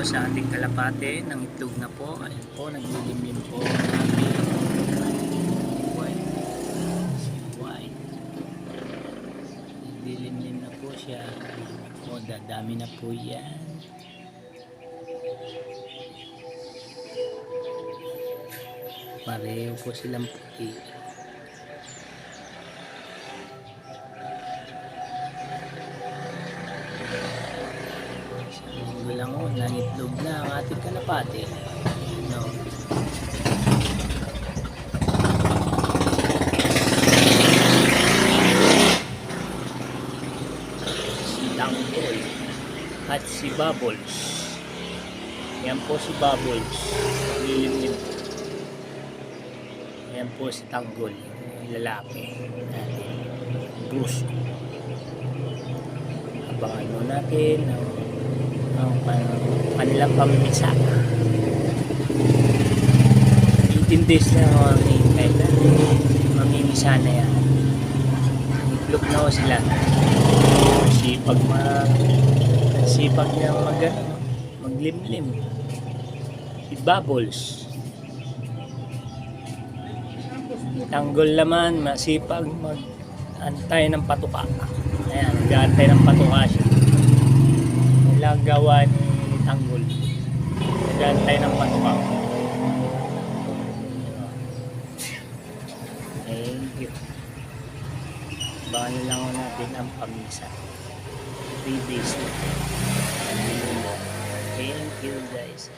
sa ating kalapate ng itlog na po. Ayan po, naglilimlim po ang ating white. Si white. Naglilimlim na po siya. O, dadami na po yan. Pareho po silang puti. Lang o, nangitlog na ang ating kalapate. No. Si Tanggol at si Bubbles. Yan po si Bubbles. Lilimlim. Yan po si Tanggol, yung lalaki natin. Bruce. Abangan mo natin ang kanilang pamimisa. 18 days na ang hintay na mamimisa na yan. Itlog na o sila. Sipag na maglimlim. Si Bubbles. Tanggol naman masipag mag-antay ng patuka. Ayan, nag-aantay ng patuka siya. Gawa ni Tanggol. Nag-aantay ng patuka. Thank you. Baka lang natin ang pamisa. 3 days na. Thank you guys.